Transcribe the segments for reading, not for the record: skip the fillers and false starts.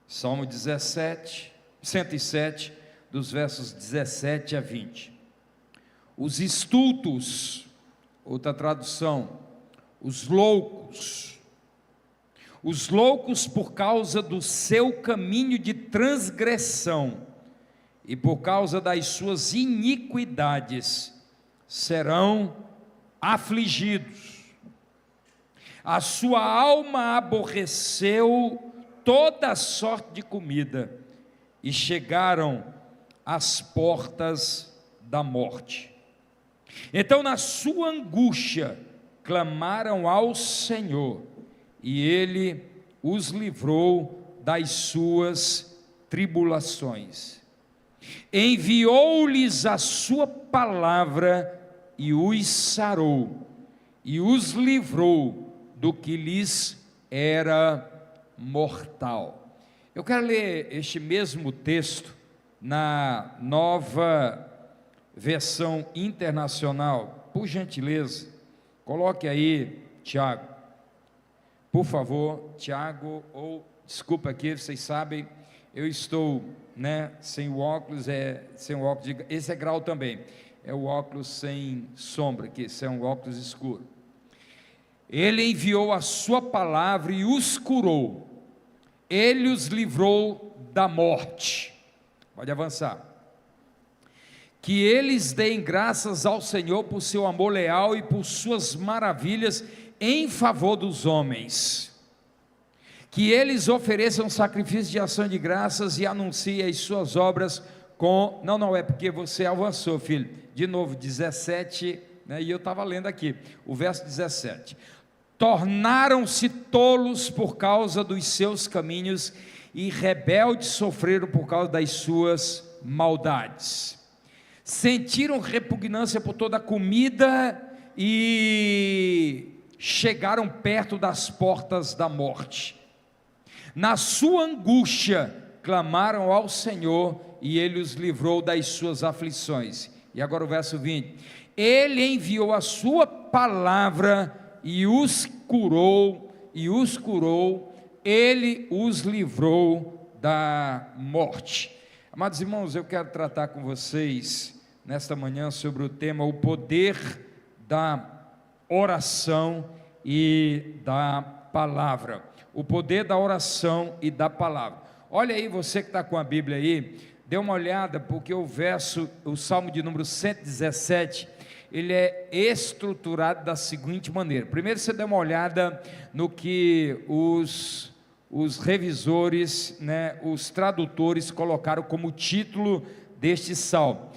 Salmo 107, dos versos 17 a 20. Os estultos, outra tradução, os loucos por causa do seu caminho de transgressão e por causa das suas iniquidades, serão afligidos. A sua alma aborreceu toda sorte de comida e chegaram às portas da morte. Então, na sua angústia, clamaram ao Senhor, e Ele os livrou das suas tribulações. Enviou-lhes a sua palavra e os sarou, e os livrou do que lhes era mortal. Eu quero ler este mesmo texto na Nova Versão Internacional. Por gentileza, coloque aí, Tiago, por favor. Tiago, ou desculpa aqui, vocês sabem, eu estou, sem o óculos, esse é grau também, é o óculos sem sombra aqui, esse é um óculos escuro. Ele enviou a sua palavra e os curou, ele os livrou da morte. Pode avançar. Que eles deem graças ao Senhor por seu amor leal e por suas maravilhas em favor dos homens. Que eles ofereçam sacrifício de ação de graças e anunciem as suas obras com... Não, é porque você avançou, filho. De novo, 17, e eu estava lendo aqui, o verso 17. Tornaram-se tolos por causa dos seus caminhos e rebeldes sofreram por causa das suas maldades. Sentiram repugnância por toda a comida e chegaram perto das portas da morte. Na sua angústia clamaram ao Senhor e Ele os livrou das suas aflições. E agora o verso 20. Ele enviou a sua palavra e os curou, Ele os livrou da morte. Amados irmãos, eu quero tratar com vocês nesta manhã sobre o tema o poder da oração e da palavra. O poder da oração e da palavra. Olha aí, você que está com a Bíblia aí, dê uma olhada, porque o Salmo de número 117, ele é estruturado da seguinte maneira. Primeiro você dá uma olhada no que os revisores, os tradutores colocaram como título deste salmo: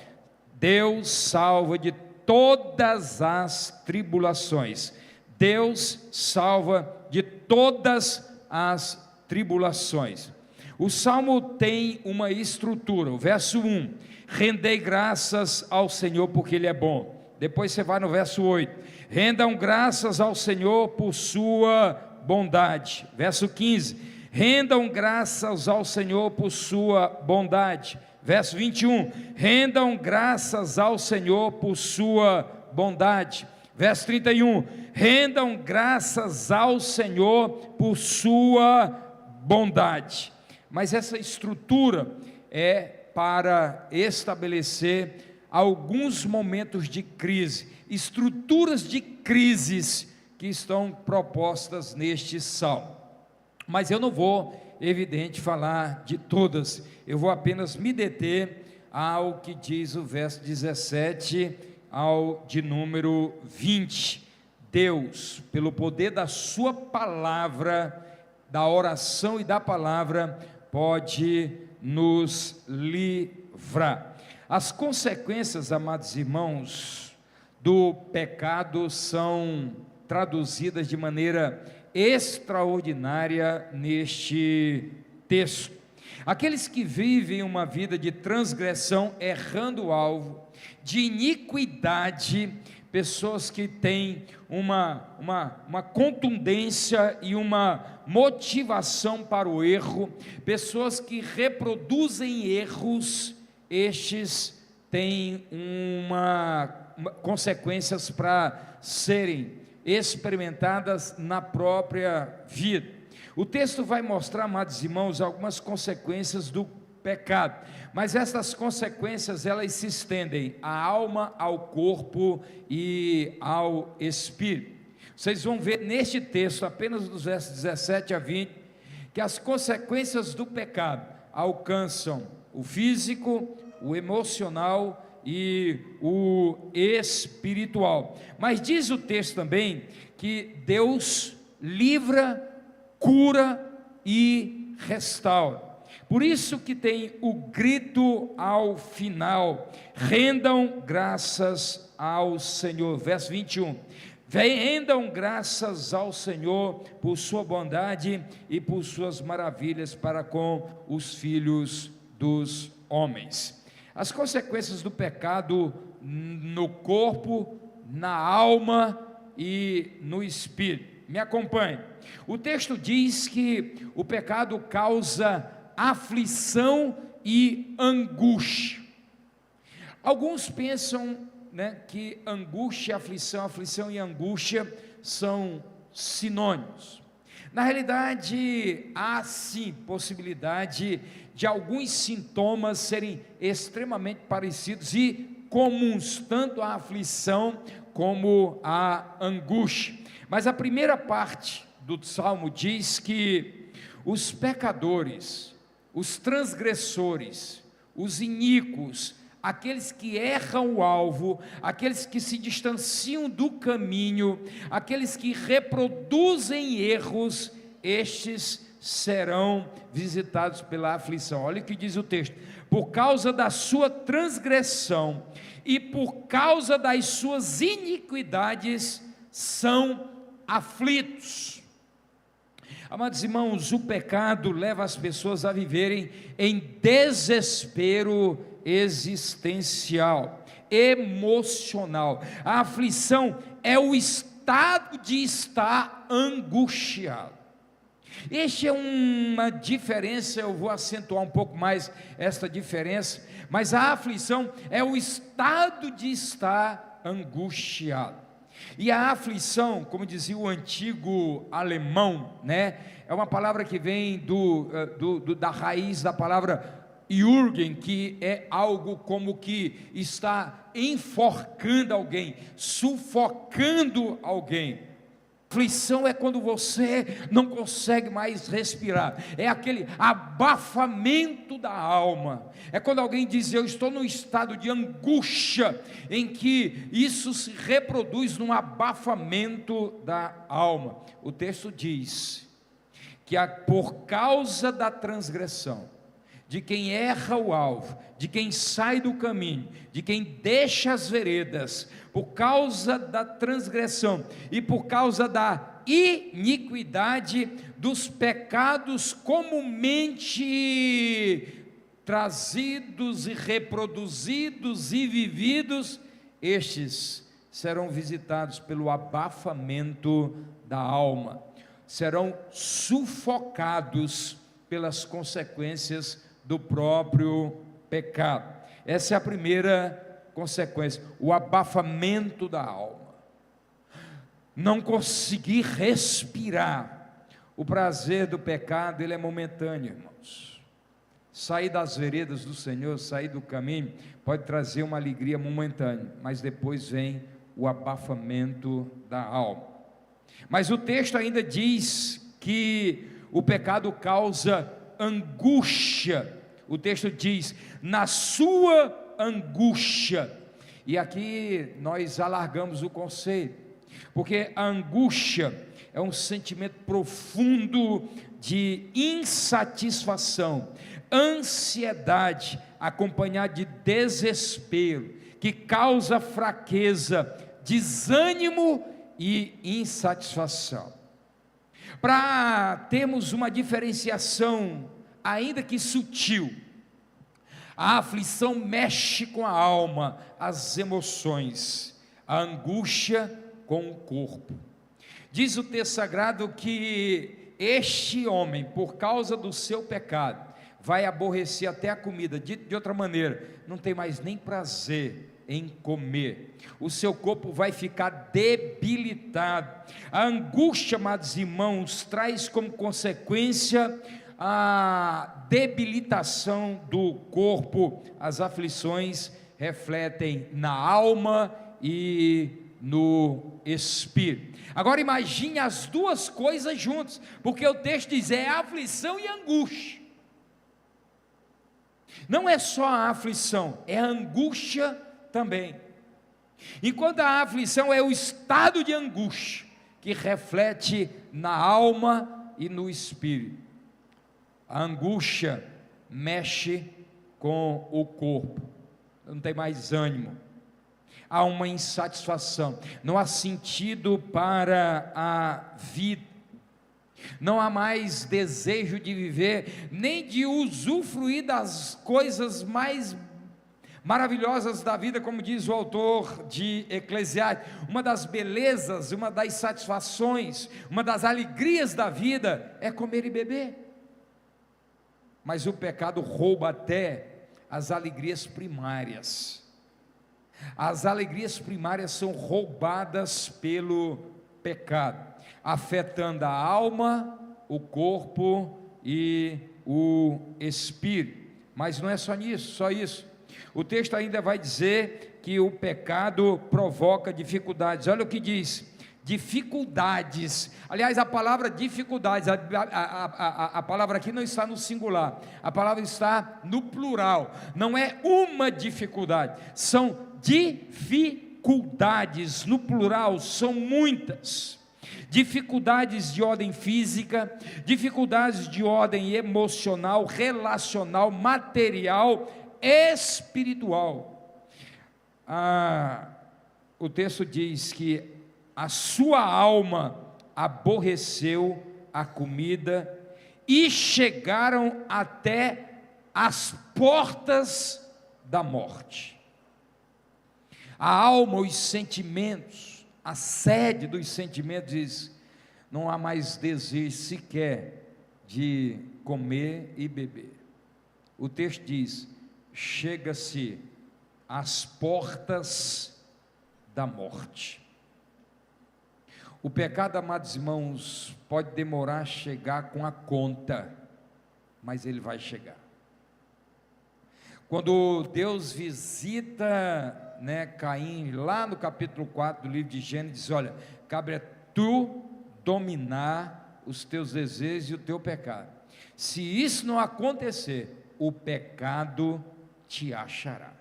Deus salva de todas as tribulações. Deus salva de todas as tribulações. O salmo tem uma estrutura. O verso 1: rendei graças ao Senhor porque Ele é bom. Depois você vai no verso 8: rendam graças ao Senhor por sua bondade. Verso 15: rendam graças ao Senhor por sua bondade. Verso 21: rendam graças ao Senhor por sua bondade. Verso 31: rendam graças ao Senhor por sua bondade. Mas essa estrutura é para estabelecer alguns momentos de crise, estruturas de crises que estão propostas neste salmo. Mas eu não vou, evidente, falar de todas, eu vou apenas me deter ao que diz o verso 17 ao de número 20. Deus, pelo poder da sua palavra, da oração e da palavra, pode nos livrar. As consequências, amados irmãos, do pecado são traduzidas de maneira extraordinária neste texto. Aqueles que vivem uma vida de transgressão, errando o alvo, de iniquidade, pessoas que têm uma contundência e uma motivação para o erro, pessoas que reproduzem erros, estes têm consequências para serem experimentadas na própria vida. O texto vai mostrar, amados irmãos, algumas consequências do pecado, mas essas consequências elas se estendem à alma, ao corpo e ao espírito. Vocês vão ver neste texto, apenas dos versos 17 a 20, que as consequências do pecado alcançam o físico, o emocional e o espiritual. Mas diz o texto também que Deus livra, cura e restaura. Por isso que tem o grito ao final: rendam graças ao Senhor. Verso 21. Rendam graças ao Senhor por sua bondade e por suas maravilhas para com os filhos dos homens. As consequências do pecado no corpo, na alma e no espírito. Me acompanhe. O texto diz que o pecado causa aflição e angústia. Alguns pensam, que angústia, aflição e angústia são sinônimos. Na realidade, há sim possibilidade de alguns sintomas serem extremamente parecidos e comuns, tanto a aflição como a angústia. Mas a primeira parte do Salmo diz que os pecadores, os transgressores, os iníquos, aqueles que erram o alvo, aqueles que se distanciam do caminho, aqueles que reproduzem erros, estes serão visitados pela aflição. Olha o que diz o texto: por causa da sua transgressão e por causa das suas iniquidades são aflitos. Amados irmãos, o pecado leva as pessoas a viverem em desespero existencial, emocional. A aflição é o estado de estar angustiado. Este é uma diferença, eu vou acentuar um pouco mais esta diferença, mas a aflição é o estado de estar angustiado. E a aflição, como dizia o antigo alemão, é uma palavra que vem da raiz da palavra Jürgen, que é algo como que está enforcando alguém, sufocando alguém. Aflição é quando você não consegue mais respirar, é aquele abafamento da alma, é quando alguém diz: eu estou num estado de angústia, em que isso se reproduz num abafamento da alma. O texto diz que por causa da transgressão, de quem erra o alvo, de quem sai do caminho, de quem deixa as veredas, por causa da transgressão e por causa da iniquidade dos pecados comumente trazidos e reproduzidos e vividos, estes serão visitados pelo abafamento da alma, serão sufocados pelas consequências do próprio pecado. Essa é a primeira consequência, o abafamento da alma, não conseguir respirar. O prazer do pecado, ele é momentâneo, irmãos. Sair das veredas do Senhor, sair do caminho, pode trazer uma alegria momentânea, mas depois vem o abafamento da alma. Mas o texto ainda diz que o pecado causa angústia. O texto diz: na sua angústia. E aqui nós alargamos o conceito, porque a angústia é um sentimento profundo de insatisfação, ansiedade, acompanhado de desespero, que causa fraqueza, desânimo e insatisfação. Para termos uma diferenciação, ainda que sutil, a aflição mexe com a alma, as emoções, a angústia com o corpo. Diz o texto sagrado que este homem, por causa do seu pecado, vai aborrecer até a comida. Dito de outra maneira, não tem mais nem prazer em comer, o seu corpo vai ficar debilitado. A angústia, amados irmãos, traz como consequência a debilitação do corpo. As aflições refletem na alma e no espírito. Agora imagine as duas coisas juntas, porque o texto diz: é aflição e angústia. Não é só a aflição, é a angústia também. Enquanto a aflição é o estado de angústia que reflete na alma e no espírito, a angústia mexe com o corpo, não tem mais ânimo, há uma insatisfação, não há sentido para a vida, não há mais desejo de viver, nem de usufruir das coisas mais maravilhosas da vida, como diz o autor de Eclesiastes. Uma das belezas, uma das satisfações, uma das alegrias da vida é comer e beber, mas o pecado rouba até as alegrias primárias. As alegrias primárias são roubadas pelo pecado, afetando a alma, o corpo e o espírito. Mas não é só isso. O texto ainda vai dizer que o pecado provoca dificuldades. Olha o que diz: dificuldades. Aliás, a palavra dificuldades, a palavra aqui não está no singular, a palavra está no plural. Não é uma dificuldade, são dificuldades, no plural, são muitas. Dificuldades de ordem física, dificuldades de ordem emocional, relacional, material, espiritual. O texto diz que a sua alma aborreceu a comida e chegaram até as portas da morte. A alma, os sentimentos, a sede dos sentimentos diz: não há mais desejo sequer de comer e beber. O texto diz: chega-se às portas da morte. O pecado, amados irmãos, pode demorar a chegar com a conta, mas ele vai chegar. Quando Deus visita Caim, lá no capítulo 4 do livro de Gênesis, diz: olha, cabe a tu dominar os teus desejos e o teu pecado. Se isso não acontecer, o pecado te achará,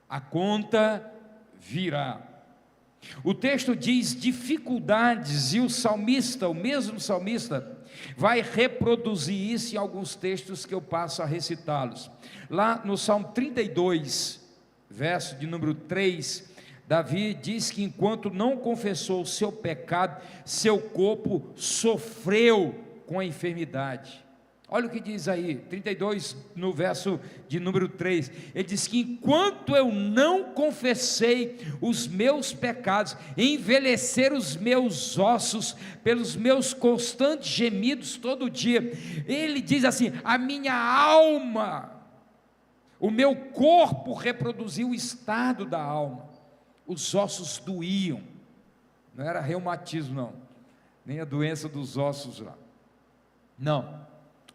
a conta virá. O texto diz dificuldades, e o mesmo salmista, vai reproduzir isso em alguns textos que eu passo a recitá-los. Lá no Salmo 32, verso de número 3, Davi diz que enquanto não confessou o seu pecado, seu corpo sofreu com a enfermidade. Olha o que diz aí, 32, no verso de número 3, ele diz que enquanto eu não confessei os meus pecados, envelheceram os meus ossos, pelos meus constantes gemidos todo dia. Ele diz assim: a minha alma, o meu corpo reproduziu o estado da alma, os ossos doíam, não era reumatismo não, nem a doença dos ossos lá, não,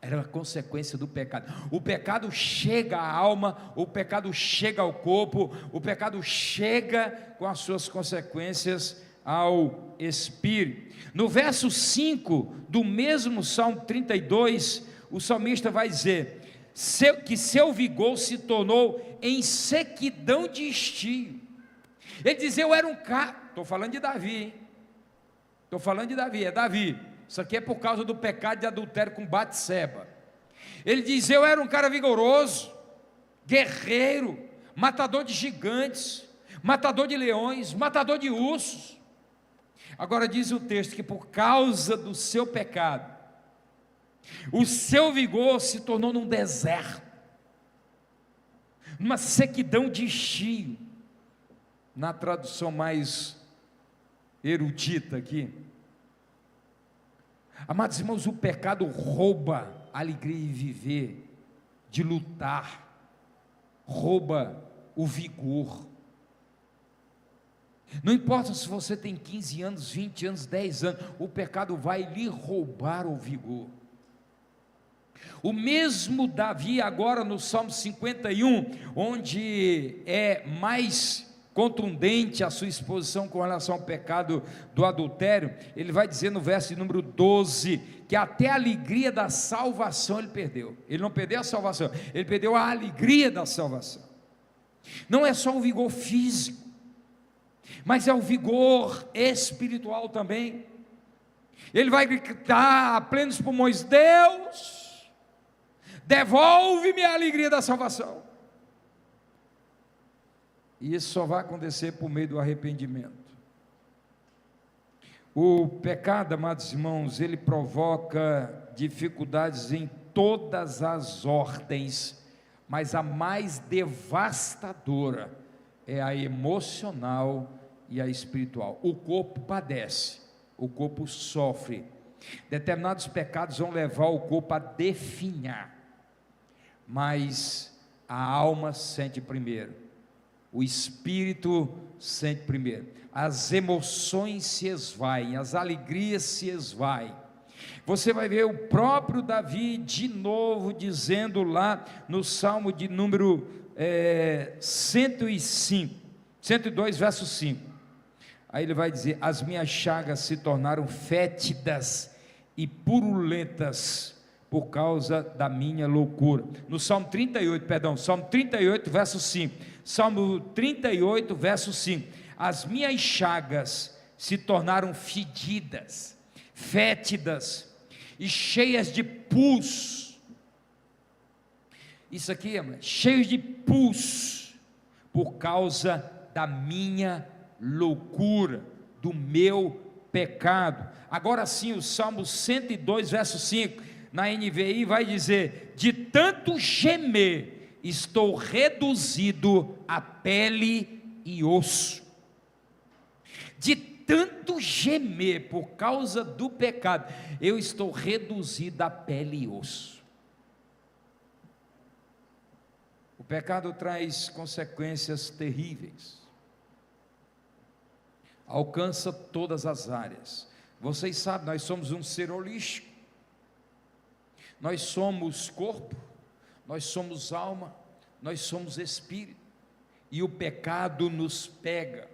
era a consequência do pecado. O pecado chega à alma, o pecado chega ao corpo, o pecado chega com as suas consequências ao espírito. No verso 5 do mesmo Salmo 32, o salmista vai dizer que seu vigor se tornou em sequidão de estio. Ele diz: eu era um cara, estou falando de Davi, é Davi. Isso aqui é por causa do pecado de adultério com Batseba. Ele diz: eu era um cara vigoroso, guerreiro, matador de gigantes, matador de leões, matador de ursos. Agora diz o texto que por causa do seu pecado, o seu vigor se tornou num deserto, numa sequidão de estio. Na tradução mais erudita aqui, amados irmãos, o pecado rouba a alegria de viver, de lutar, rouba o vigor, Não importa se você tem 15 anos, 20 anos, 10 anos, o pecado vai lhe roubar o vigor. O mesmo Davi, agora no Salmo 51, onde é mais contundente a sua exposição com relação ao pecado do adultério, ele vai dizer no verso número 12, que até a alegria da salvação ele perdeu. Ele não perdeu a salvação, ele perdeu a alegria da salvação. Não é só o vigor físico, mas é o vigor espiritual também. Ele vai gritar a plenos pulmões: Deus, devolve-me a alegria da salvação. E isso só vai acontecer por meio do arrependimento. O pecado, amados irmãos, ele provoca dificuldades em todas as ordens, mas a mais devastadora é a emocional e a espiritual. O corpo padece, o corpo sofre. Determinados pecados vão levar o corpo a definhar, mas a alma sente primeiro, o espírito sente primeiro, as emoções se esvaem, as alegrias se esvaem. Você vai ver o próprio Davi de novo dizendo lá no Salmo de número 102, verso 5. Aí ele vai dizer: as minhas chagas se tornaram fétidas e purulentas por causa da minha loucura. No Salmo 38, verso 5. Salmo 38, verso 5. As minhas chagas se tornaram fedidas, fétidas e cheias de pus. Isso aqui, cheios de pus, por causa da minha loucura, do meu pecado. Agora sim, o Salmo 102, verso 5, na NVI vai dizer: de tanto gemer, estou reduzido a pele e osso. De tanto gemer por causa do pecado, eu estou reduzido a pele e osso. O pecado traz consequências terríveis, alcança todas as áreas. Vocês sabem, nós somos um ser holístico, nós somos corpo, nós somos alma, nós somos espírito, e o pecado nos pega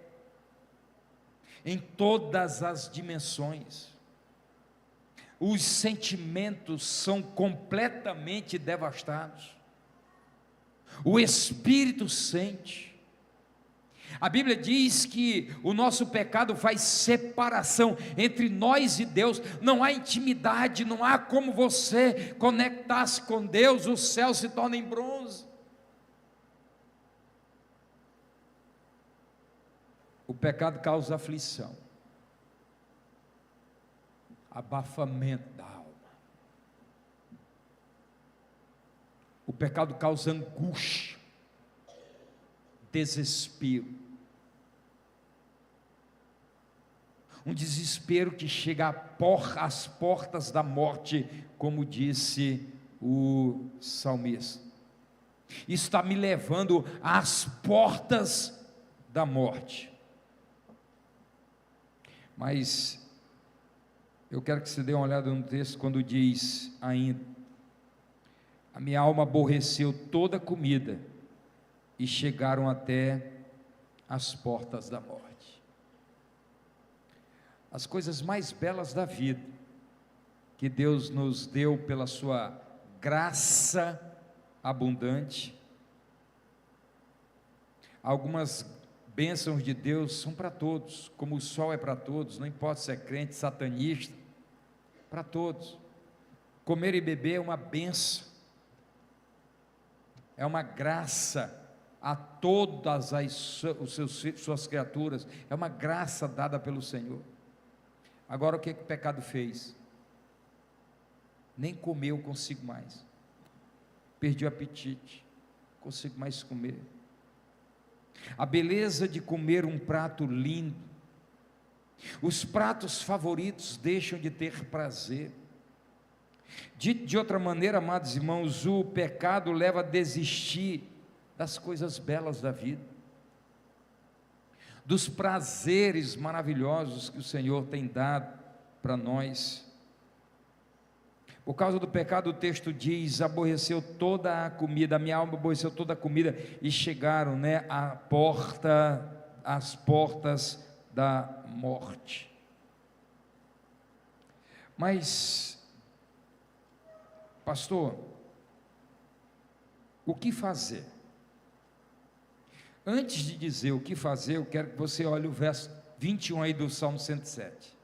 em todas as dimensões. Os sentimentos são completamente devastados, o espírito sente. A Bíblia diz que o nosso pecado faz separação entre nós e Deus, não há intimidade, não há como você conectar-se com Deus, o céu se torna em bronze. O pecado causa aflição, abafamento da alma. O pecado causa angústia, desespero. Um desespero que chega às portas da morte, como disse o salmista. Isso está me levando às portas da morte. Mas eu quero que você dê uma olhada no texto quando diz ainda: a minha alma aborreceu toda a comida e chegaram até as portas da morte. As coisas mais belas da vida, que Deus nos deu pela sua graça abundante, algumas bênçãos de Deus são para todos, como o sol é para todos, não importa se é crente, satanista, para todos. Comer e beber é uma bênção, é uma graça a todas suas criaturas, é uma graça dada pelo Senhor. Agora o que o pecado fez? Nem comer eu consigo mais, perdi o apetite, não consigo mais comer. A beleza de comer um prato lindo, os pratos favoritos deixam de ter prazer. De outra maneira, amados irmãos, o pecado leva a desistir das coisas belas da vida, dos prazeres maravilhosos que o Senhor tem dado para nós. Por causa do pecado, o texto diz: aborreceu toda a comida, a minha alma aborreceu toda a comida, e chegaram, às portas da morte. Mas, pastor, o que fazer? Antes de dizer o que fazer, eu quero que você olhe o verso 21 aí do Salmo 107.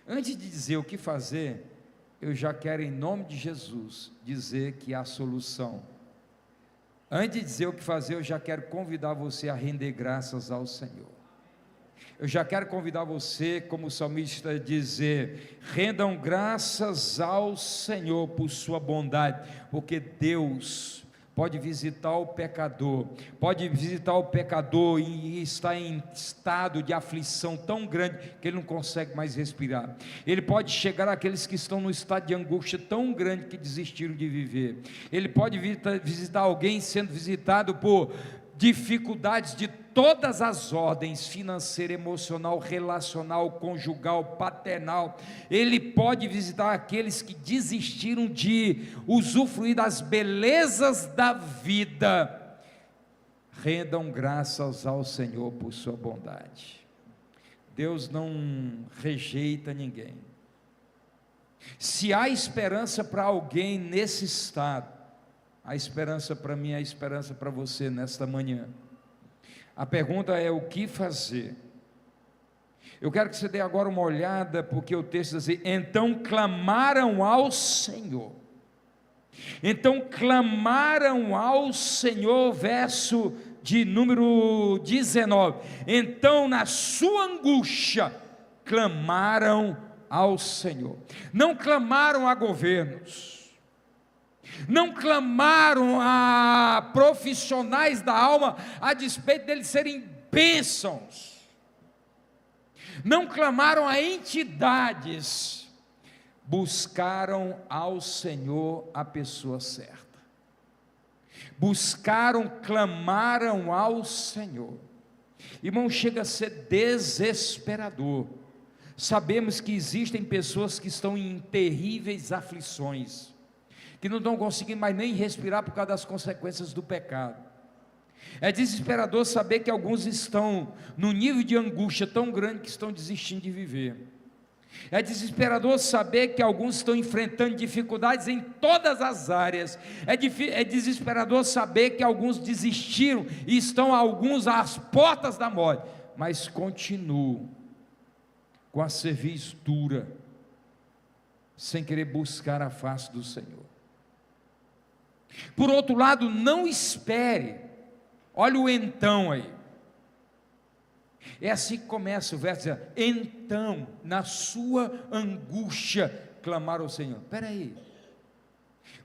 Antes de dizer o que fazer, eu já quero, em nome de Jesus, dizer que há solução. Antes de dizer o que fazer, eu já quero convidar você a render graças ao Senhor. Eu já quero convidar você, como o salmista, dizer: rendam graças ao Senhor por sua bondade, porque Deus pode visitar o pecador e está em estado de aflição tão grande que ele não consegue mais respirar. Ele pode chegar àqueles que estão no estado de angústia tão grande que desistiram de viver. Ele pode visitar alguém sendo visitado por dificuldades de todas as ordens: financeira, emocional, relacional, conjugal, paternal. Ele pode visitar aqueles que desistiram de usufruir das belezas da vida. Rendam graças ao Senhor por sua bondade. Deus não rejeita ninguém. Se há esperança para alguém nesse estado, a esperança para mim, a esperança para você nesta manhã. A pergunta é: o que fazer? Eu quero que você dê agora uma olhada, porque o texto diz assim: então clamaram ao Senhor. Então clamaram ao Senhor, verso de número 19. Então, na sua angústia, clamaram ao Senhor. Não clamaram a governos, não clamaram a profissionais da alma a despeito deles serem bênçãos, não clamaram a entidades, buscaram ao Senhor, a pessoa certa. Buscaram, clamaram ao Senhor. Irmão, chega a ser desesperador. Sabemos que existem pessoas que estão em terríveis aflições, que não estão conseguindo mais nem respirar por causa das consequências do pecado. É desesperador saber que alguns estão num nível de angústia tão grande que estão desistindo de viver. É desesperador saber que alguns estão enfrentando dificuldades em todas as áreas. É desesperador saber que alguns desistiram e estão alguns às portas da morte, mas continuam com a cerviz dura, sem querer buscar a face do Senhor. Por outro lado, não espere. Olha o então aí. É assim que começa o verso: então, na sua angústia, clamaram ao Senhor. Espera aí,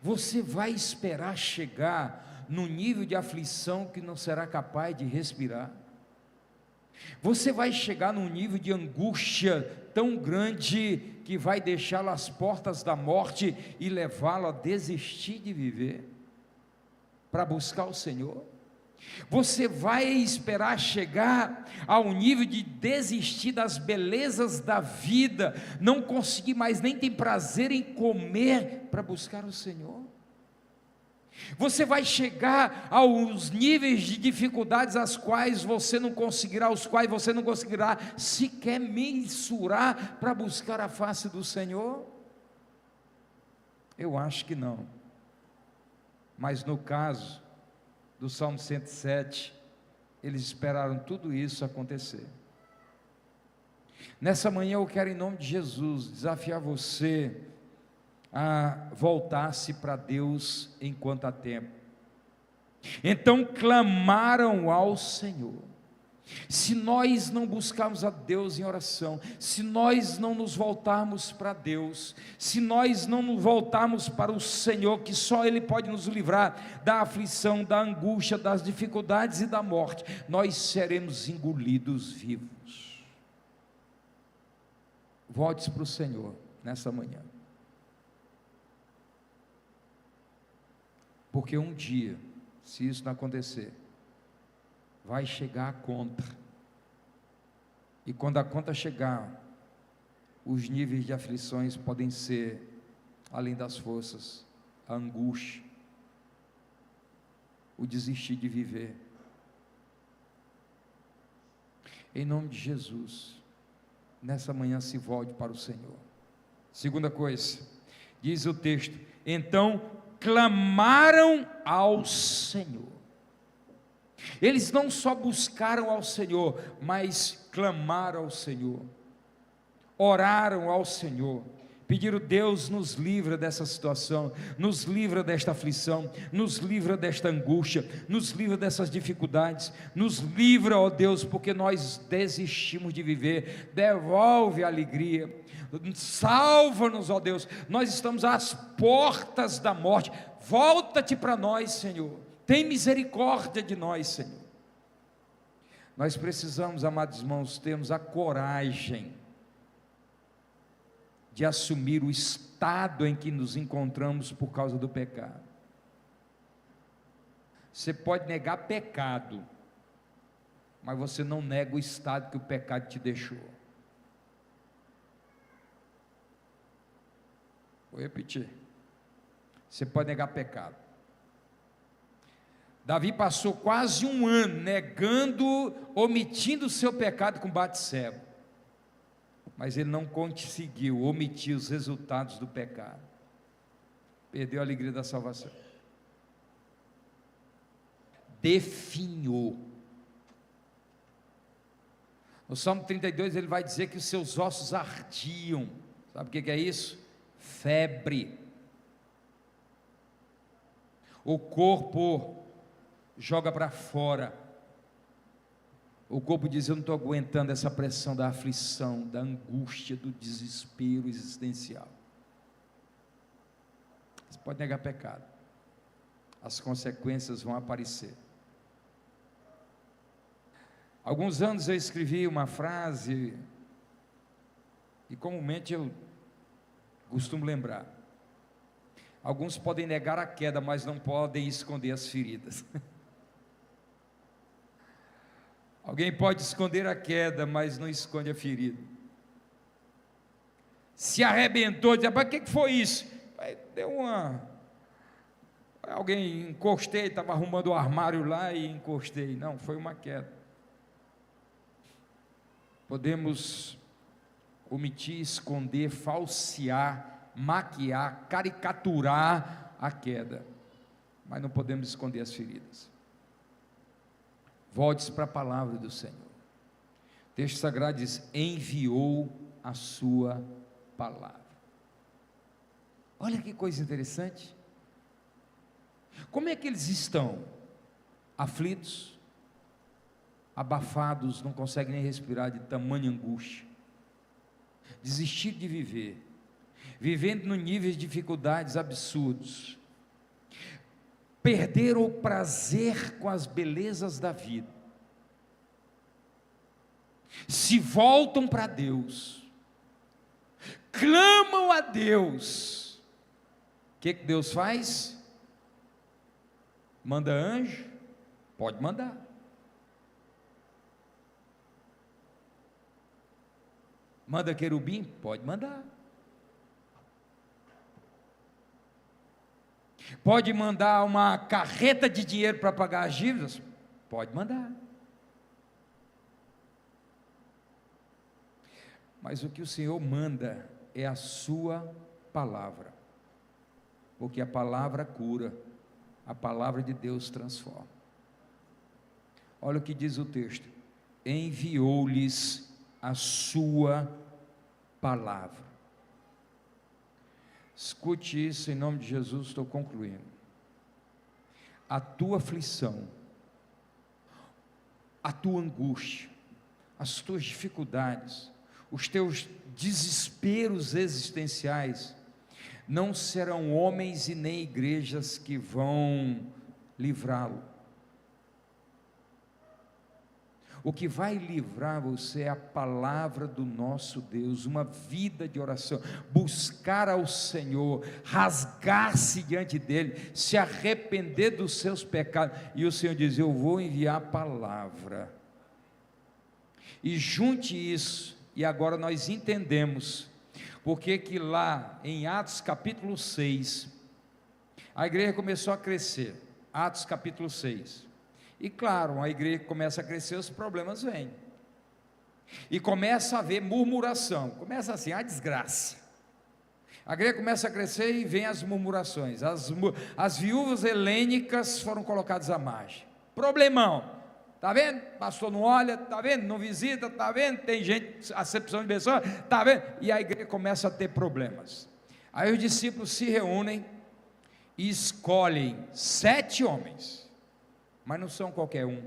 você vai esperar chegar no nível de aflição que não será capaz de respirar? Você vai chegar num nível de angústia tão grande que vai deixá-lo às portas da morte e levá-lo a desistir de viver para buscar o Senhor? Você vai esperar chegar ao nível de desistir das belezas da vida, não conseguir mais nem ter prazer em comer para buscar o Senhor? Você vai chegar aos níveis de dificuldades aos quais você não conseguirá sequer mensurar para buscar a face do Senhor? Eu acho que não. Mas no caso do Salmo 107, eles esperaram tudo isso acontecer. Nessa manhã eu quero, em nome de Jesus, desafiar você a voltar-se para Deus enquanto há tempo. Então clamaram ao Senhor. Se nós não buscarmos a Deus em oração, se nós não nos voltarmos para Deus, se nós não nos voltarmos para o Senhor, que só Ele pode nos livrar da aflição, da angústia, das dificuldades e da morte, nós seremos engolidos vivos. Volte-se para o Senhor nessa manhã, porque um dia, se isso não acontecer, vai chegar a conta, E quando a conta chegar, os níveis de aflições podem ser além das forças, a angústia, o desistir de viver. Em nome de Jesus, nessa manhã se volte para o Senhor. Segunda coisa, diz o texto: então clamaram ao Senhor. Eles não só buscaram ao Senhor, mas clamaram ao Senhor, oraram ao Senhor, pediram: Deus, nos livra dessa situação, nos livra desta aflição, nos livra desta angústia, nos livra dessas dificuldades, nos livra, ó Deus, porque nós desistimos de viver, devolve a alegria, salva-nos, ó Deus, nós estamos às portas da morte, volta-te para nós, Senhor, tem misericórdia de nós, Senhor. Nós precisamos, amados irmãos, termos a coragem de assumir o estado em que nos encontramos por causa do pecado. Você pode negar pecado, mas você não nega o estado que o pecado te deixou. Vou repetir. Você pode negar pecado. Davi passou quase um ano negando, omitindo o seu pecado com Batseba, mas ele não conseguiu omitir os resultados do pecado, perdeu a alegria da salvação, definhou. No Salmo 32 ele vai dizer que os seus ossos ardiam. Sabe o que é isso? Febre. O corpo joga para fora, o corpo diz: eu não estou aguentando essa pressão da aflição, da angústia, do desespero existencial. Você pode negar pecado, as consequências vão aparecer. Alguns anos eu escrevi uma frase, e comumente eu costumo lembrar: alguns podem negar a queda, mas não podem esconder as feridas. Alguém pode esconder a queda, mas não esconde a ferida. Se arrebentou, diz: para que foi isso? Deu uma... alguém, encostei, estava arrumando o armário lá e encostei. Não, foi uma queda. Podemos omitir, esconder, falsear, maquiar, caricaturar a queda, mas não podemos esconder as feridas. Volte-se para a palavra do Senhor. O texto sagrado diz: enviou a sua palavra. Olha que coisa interessante. Como é que eles estão? Aflitos, abafados, não conseguem nem respirar de tamanha angústia, desistir de viver, vivendo no níveis de dificuldades absurdos, perderam o prazer com as belezas da vida, se voltam para Deus, clamam a Deus. O que Deus faz? Manda anjo? Pode mandar. Manda querubim? Pode mandar. Pode mandar uma carreta de dinheiro para pagar as dívidas? Pode mandar. Mas o que o Senhor manda é a sua palavra, porque a palavra cura, a palavra de Deus transforma. Olha o que diz o texto: enviou-lhes a sua palavra. Escute isso em nome de Jesus, estou concluindo. A tua aflição, a tua angústia, as tuas dificuldades, os teus desesperos existenciais, não serão homens e nem igrejas que vão livrá-lo. O que vai livrar você é a palavra do nosso Deus, uma vida de oração, buscar ao Senhor, rasgar-se diante dEle, se arrepender dos seus pecados, e o Senhor diz: eu vou enviar a palavra, E junte isso, e agora nós entendemos porque que lá em Atos capítulo 6, a igreja começou a crescer. Atos capítulo 6. E claro, a igreja começa a crescer, os problemas vêm. E começa a haver murmuração. Começa assim, a desgraça. A igreja começa a crescer e vem as murmurações. As viúvas helênicas foram colocadas à margem. Problemão. Está vendo? Pastor não olha, está vendo? Não visita, está vendo? Tem gente, acepção de pessoas, está vendo? E a igreja começa a ter problemas. Aí os discípulos se reúnem e escolhem 7 homens, mas não são qualquer um.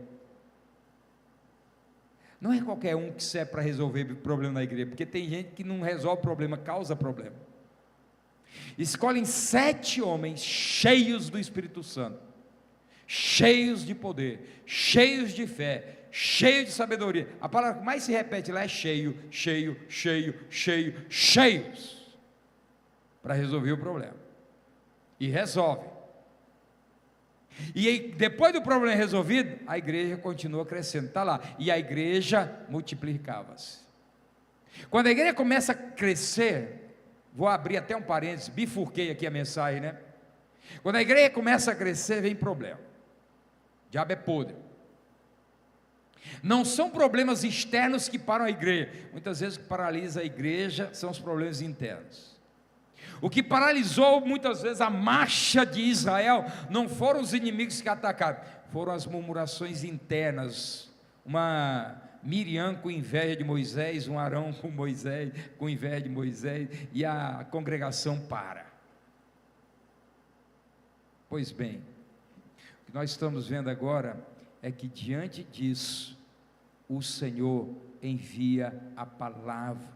Não é qualquer um que serve para resolver o problema da igreja, porque tem gente que não resolve problema, causa problema. Escolhem 7 homens cheios do Espírito Santo, cheios de poder, cheios de fé, cheios de sabedoria. A palavra que mais se repete lá é cheio, cheio, cheio, cheio, cheios, para resolver o problema. E resolve. E aí, depois do problema resolvido, a igreja continua crescendo, está lá, e a igreja multiplicava-se. Quando a igreja começa a crescer, vou abrir até um parênteses, bifurquei aqui a mensagem, né? Quando a igreja começa a crescer, vem problema. O diabo é podre. Não são problemas externos que param a igreja. Muitas vezes o que paralisa a igreja são os problemas internos. O que paralisou muitas vezes a marcha de Israel não foram os inimigos que atacaram, foram as murmurações internas. Uma Miriam com inveja de Moisés, um Arão com inveja de Moisés, e a congregação para. Pois bem, o que nós estamos vendo agora é que diante disso, o Senhor envia a palavra.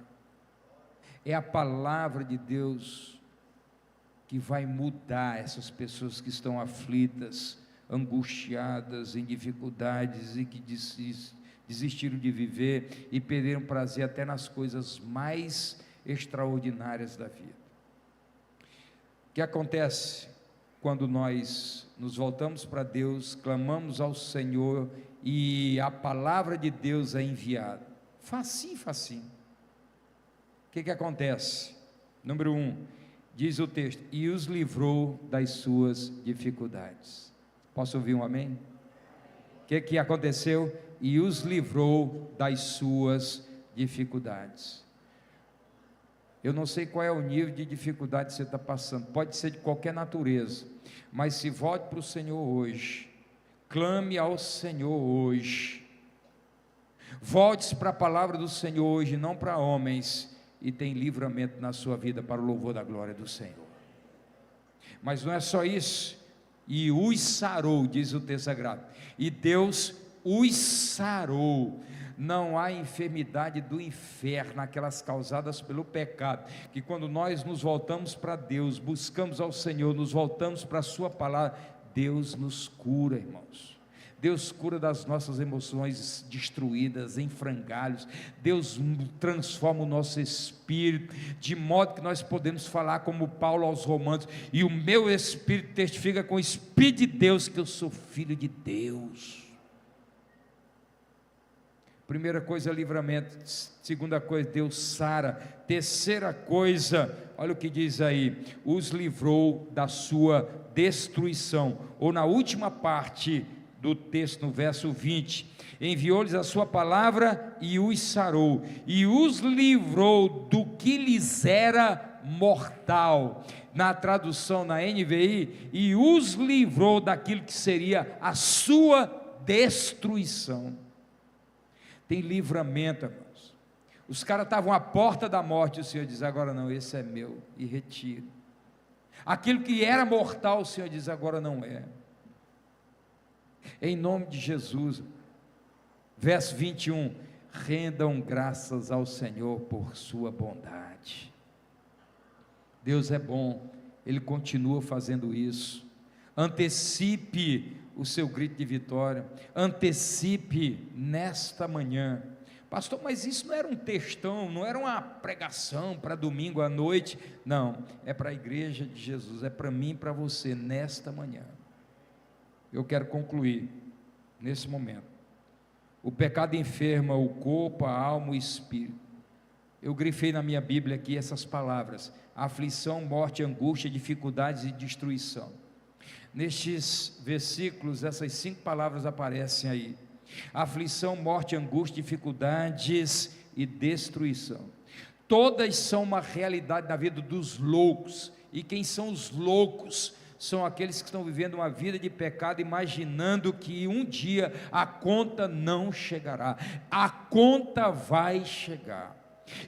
É a palavra de Deus que vai mudar essas pessoas que estão aflitas, angustiadas, em dificuldades e que desistiram de viver e perderam prazer até nas coisas mais extraordinárias da vida. O que acontece quando nós nos voltamos para Deus, clamamos ao Senhor e a palavra de Deus é enviada? Facinho, facinho. O que acontece? Número 1, diz o texto, e os livrou das suas dificuldades. Posso ouvir um amém? O que aconteceu? E os livrou das suas dificuldades. Eu não sei qual é o nível de dificuldade que você está passando, pode ser de qualquer natureza, mas se volte para o Senhor hoje, clame ao Senhor hoje, volte-se para a palavra do Senhor hoje, não para homens, e tem livramento na sua vida para o louvor da glória do Senhor. Mas não é só isso, e os sarou, diz o texto sagrado, e Deus os sarou. Não há enfermidade do inferno, aquelas causadas pelo pecado, que quando nós nos voltamos para Deus, buscamos ao Senhor, nos voltamos para a sua palavra, Deus nos cura, irmãos. Deus cura das nossas emoções destruídas, em frangalhos. Deus transforma o nosso espírito, de modo que nós podemos falar como Paulo aos Romanos, e o meu espírito testifica com o Espírito de Deus que eu sou filho de Deus. Primeira coisa, livramento. Segunda coisa, Deus sara. Terceira coisa, olha o que diz aí, os livrou da sua destruição. Ou na última parte do texto, no verso 20, enviou-lhes a sua palavra e os sarou, e os livrou do que lhes era mortal. Na tradução na NVI, e os livrou daquilo que seria a sua destruição. Tem livramento, irmãos. Os caras estavam à porta da morte, o Senhor diz, agora não, esse é meu, e retiro. Aquilo que era mortal, o Senhor diz, agora não é. Em nome de Jesus. Verso 21, rendam graças ao Senhor por sua bondade. Deus é bom, Ele continua fazendo isso. Antecipe o seu grito de vitória, antecipe nesta manhã. Pastor, mas isso não era um textão, não era uma pregação para domingo à noite, não, é para a igreja de Jesus, é para mim e para você, nesta manhã. Eu quero concluir, nesse momento, O pecado enferma o corpo, a alma e o espírito. Eu grifei na minha Bíblia aqui essas palavras: aflição, morte, angústia, dificuldades e destruição. Nestes versículos, essas 5 palavras aparecem aí: aflição, morte, angústia, dificuldades e destruição. Todas são uma realidade na vida dos loucos. E quem são os loucos? São aqueles que estão vivendo uma vida de pecado, imaginando que um dia a conta não chegará. A conta vai chegar.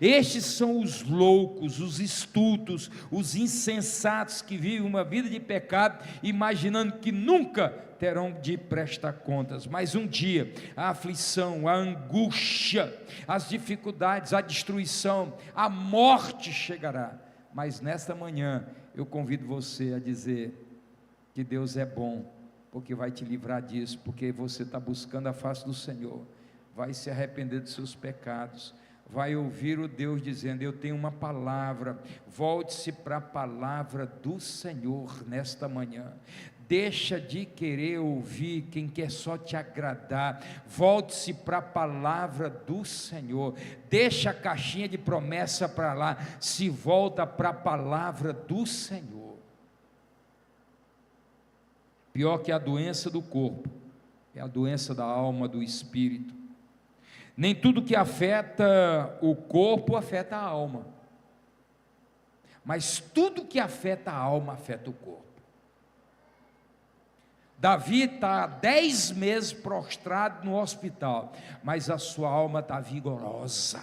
Estes são os loucos, os estultos, os insensatos que vivem uma vida de pecado, imaginando que nunca terão de prestar contas. Mas um dia a aflição, a angústia, as dificuldades, a destruição, a morte chegará. Mas nesta manhã eu convido você a dizer que Deus é bom, porque vai te livrar disso, porque você está buscando a face do Senhor, vai se arrepender dos seus pecados, vai ouvir o Deus dizendo: eu tenho uma palavra. Volte-se para a palavra do Senhor nesta manhã. Deixa de querer ouvir quem quer só te agradar. Volte-se para a palavra do Senhor. Deixa a caixinha de promessa para lá. Se volta para a palavra do Senhor. Pior que a doença do corpo é a doença da alma, do espírito. Nem tudo que afeta o corpo afeta a alma, mas tudo que afeta a alma afeta o corpo. Davi está há 10 meses prostrado no hospital, mas a sua alma está vigorosa.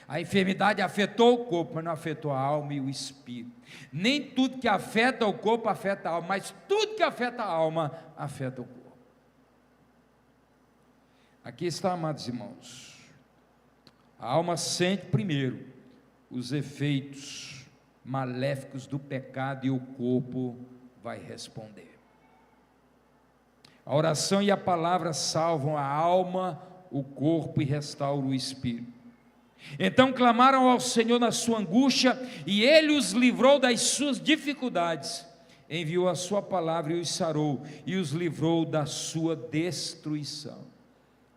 A enfermidade afetou o corpo, mas não afetou a alma e o espírito. Nem tudo que afeta o corpo afeta a alma, mas tudo que afeta a alma afeta o corpo. Aqui está, amados irmãos, a alma sente primeiro os efeitos maléficos do pecado e o corpo vai responder. A oração e a palavra salvam a alma, o corpo e restauram o espírito. Então clamaram ao Senhor na sua angústia e Ele os livrou das suas dificuldades. Enviou a sua palavra e os sarou e os livrou da sua destruição.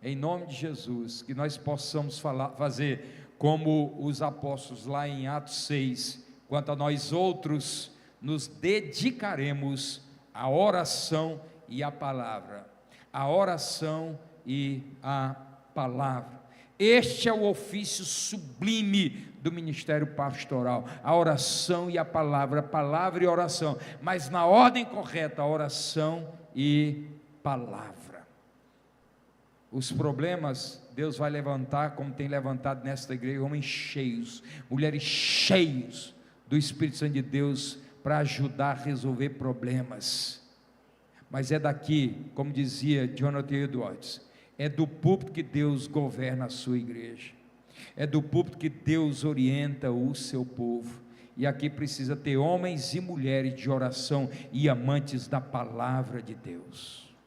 Em nome de Jesus, que nós possamos fazer como os apóstolos lá em Atos 6, quanto a nós outros, nos dedicaremos à oração e à palavra. A oração e a palavra. Este é o ofício sublime do ministério pastoral, a oração e a palavra e oração, mas na ordem correta, a oração e palavra. Os problemas, Deus vai levantar, como tem levantado nesta igreja, homens cheios, mulheres cheios do Espírito Santo de Deus, para ajudar a resolver problemas. Mas é daqui, como dizia Jonathan Edwards, é do púlpito que Deus governa a sua igreja, é do púlpito que Deus orienta o seu povo, e aqui precisa ter homens e mulheres de oração e amantes da palavra de Deus.